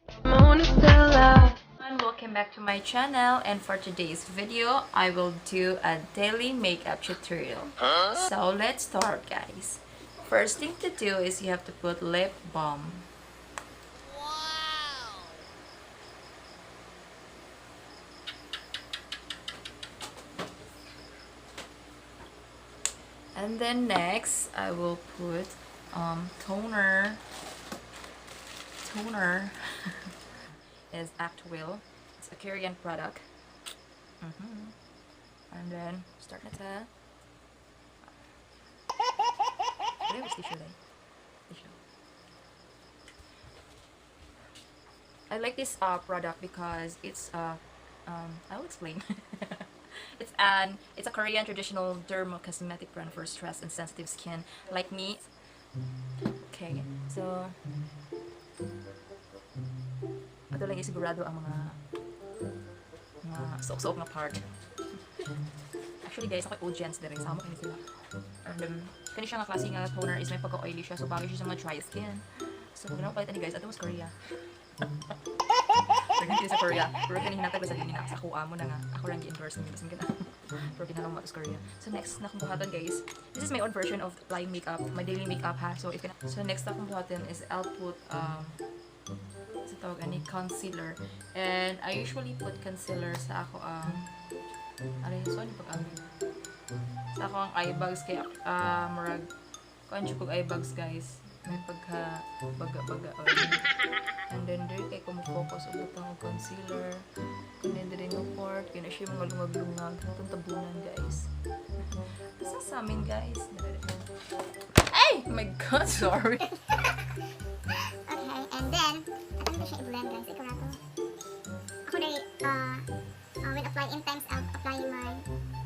And welcome back to my channel, and for today's video I will do a daily makeup tutorial. So let's start, guys. First thing to do is you have to put lip balm. And then next I will put toner is Actwheel. It's a Korean product. And then start na ta. Where was tissue then? Tissue. I like this product because it's I'll explain. It's a Korean traditional dermal cosmetic brand for stressed and sensitive skin like me. Okay, so ito lang isigurado ang mga suok-suok na part. Actually guys, ako audience din rin. Sama kayo sila. And kani siya nga klase nga toner is may pagka-oily siya. So bagay siya sa mga dry skin. So kung napalitan ni guys, ito was Korea. Pagdating sa Korea. Pero kanihinatag ba sa din na sa kuha mo na nga. Ako lang i-endorse niyo. Kasi pero kinalong mo sa Korea. So next na kong buhatan guys. This is my own version of applying makeup. My daily makeup ha. So next na kong buhatan is I'll put tawag ani concealer, and I usually put concealer sa ako sa ako ang eye bags kaya murag kuan siya kog eye bags guys, may pagka baga and then there kay ko mo focus og butang og concealer kunin din ng port kaya na siya mga lungag-lungag itong tabunan guys. Basta sa amin guys. Ay! Oh my god, sorry. Okay, and then ko siya i-blend guys. Ikaw na to. Ako na when applying in times of applying my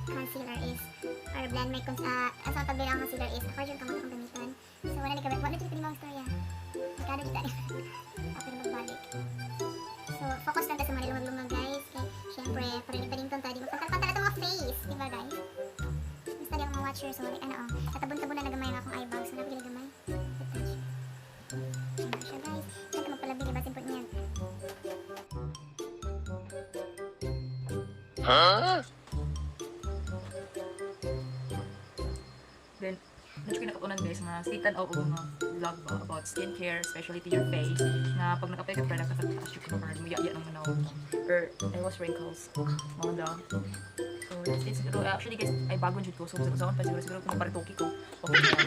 concealer is or blend my as ang tabi ang concealer is ako yung kamot akong gamitan. So wala ni wala dito ni mga storya. Magkano dito ako na magbalik. So focus lang ka sa mga lumag-lumag guys. Kaya syempre paring-parington tayo. Magpantala itong mga face. Diba guys? Basta di ako mga watcher. So like tatabon-tabon na nagamay ang akong eye bag. So napagin nagamay. Siya guys. Saan ka magpalabing iba simpot niyan. Then medyo kinakatunan guys na sitan o mga vlog ba about skincare, especially to your face, na pag nag-apply ka product katapos yung mga muya ng manaw or I was wrinkles mga daw. So it's siguro actually guys ay bagon jud ko so pa siguro kung paritoki ko okay na.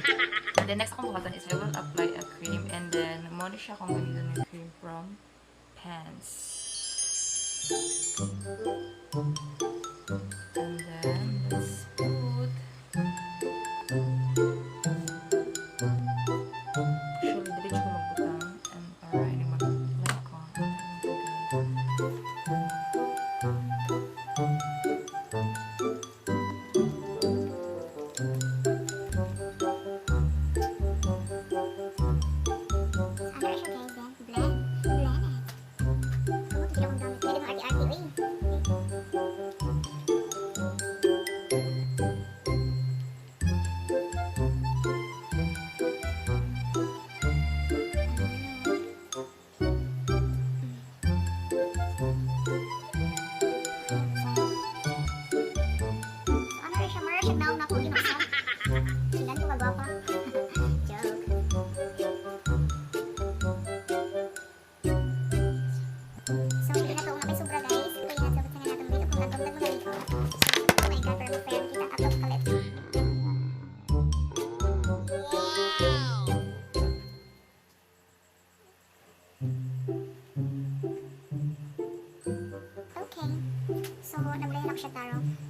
And then next akong buhatan is I will apply a cream, and then mo na siya kung gamitin ng cream from Pants. And then let's put actually diretso ko magbutang and para hindi mag-like ko.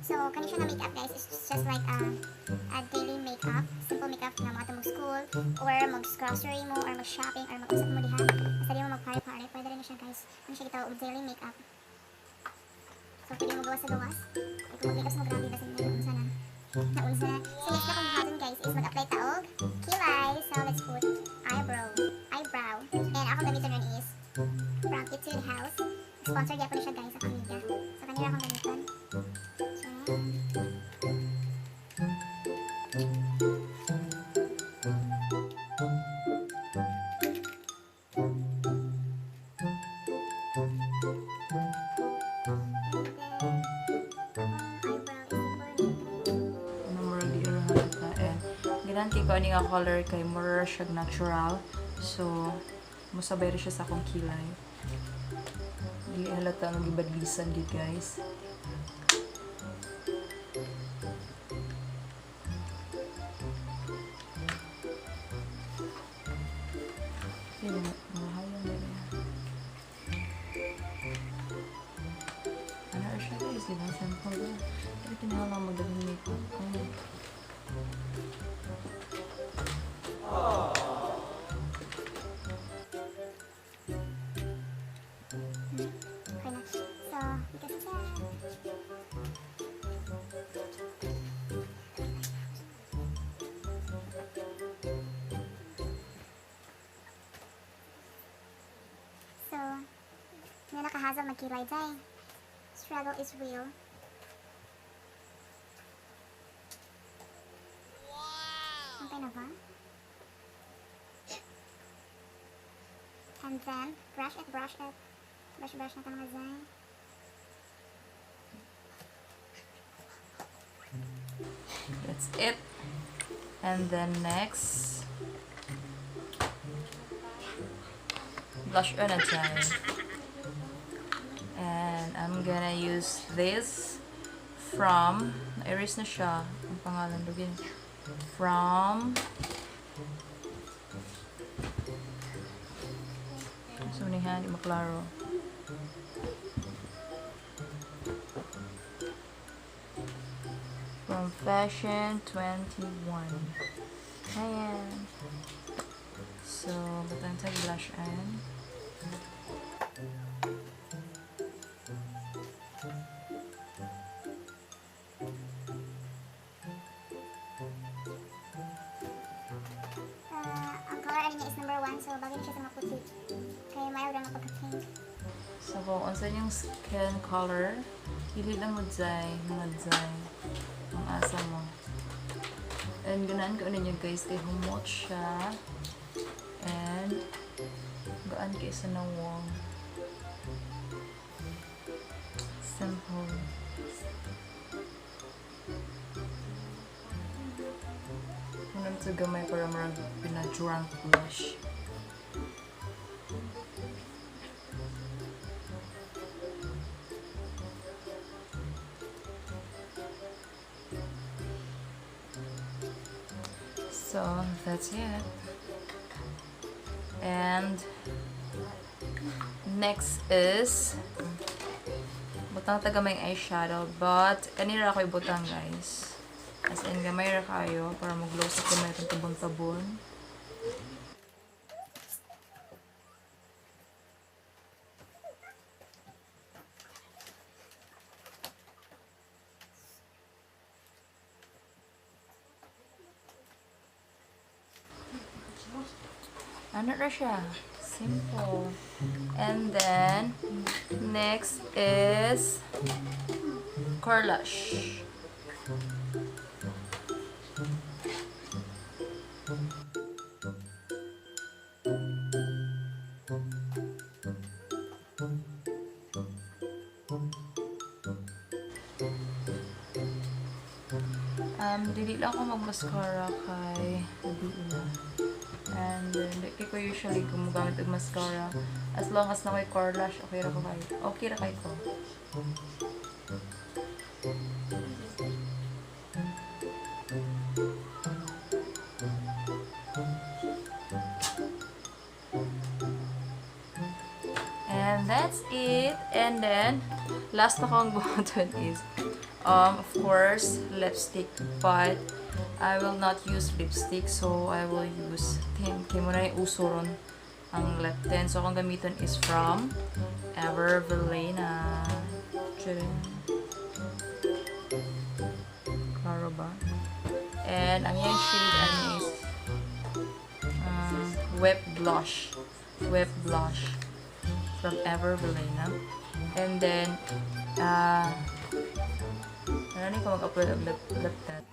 So, kani siya na makeup guys, it's just like a daily makeup, simple makeup na mga mag-school, or mag-grocery mo, or mag-shopping, or mag-usap mo diha. Basta di mo mag-pare-pare, pwede rin siya guys. Ano siya kita daily makeup. So, pwede mo gawas sa gawas. Ay, kung mag-makeup mo grabe kasi naunsa na. So, next na kong buhaton guys is mag-apply taog kilay. So, let's put eyebrow. And ako gamitin rin is from Etude House. Sponsor niya po siya guys sa pamilya. So, kanila akong gamitan. Kailan kay ko ani nga color kay more siya natural. So, musabay rin siya sa akong kilay. Dili halata ang gibadlisan gid guys. Mahayang na rin. Ano siya guys, di ba? Sample na. Pero kinahalang magdaging makeup ko. Okay na. So, because siya. So, may nakahasal magkilay day. Struggle is real. Okay na ba? And then, brush it. Brush na ka mga zay. That's it. And then next, blush on a dyan. And I'm gonna use this from, na-erase na siya. Ang pangalan lugin. From, sunihan, di maklaro. From Fashion 21. Ayan. So, batang tag blush on. Ang color niya is number 1, so bagay siya sa mga puti. Kaya mild lang ang pagka-pink. So, kung unsan yung skin color, pili lang mo dyan, mga dyan, ang asa mo. And ganaan ko ninyo guys, kay humot siya. And, gaan kayo sa nawang. Simple. Unang sa gamay para marag pinadrunk blush. So, that's it. And next is butang ta gamay eyeshadow, but kanira ako ibutang guys. As in gamay ra kayo para mag-glow sa kamay itong tabon-tabon. Ano na siya? Simple. And then, next is Corlush. Dili lang ako mag-mascara kay Dili na. And then, di ko usually gumagamit ng mascara. As long as na may core lash, okay ra ko kayo. Okay ra kayo ko. And that's it. And then, last na kong button is, of course, lipstick. But, I will not use lipstick. So, I will use tint. Kaya mo na yung uso ron ang lip tint. So, akong gamitin is from Evervelena. Klaro ba? And, ang yung shade ano is Wet Blush. Wet Blush from Evervelena. And then, ano ko mag-upload ang lip tint.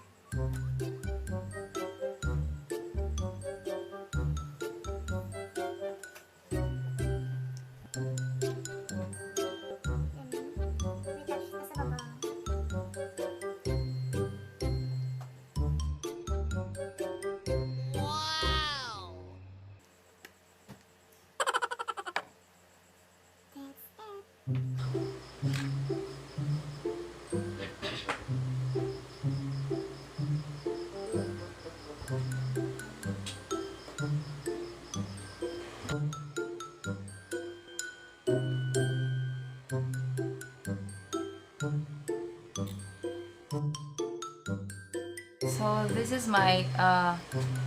So this is my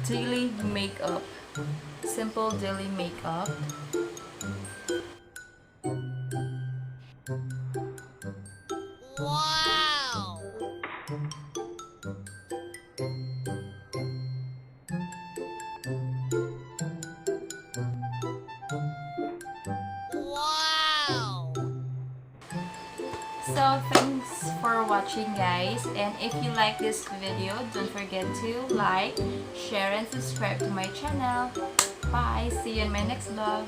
daily makeup. Simple daily makeup. Wow! Wow! So thanks for watching, guys, and if you like this video, don't forget to like, share, and subscribe to my channel. Bye! See you in my next vlog.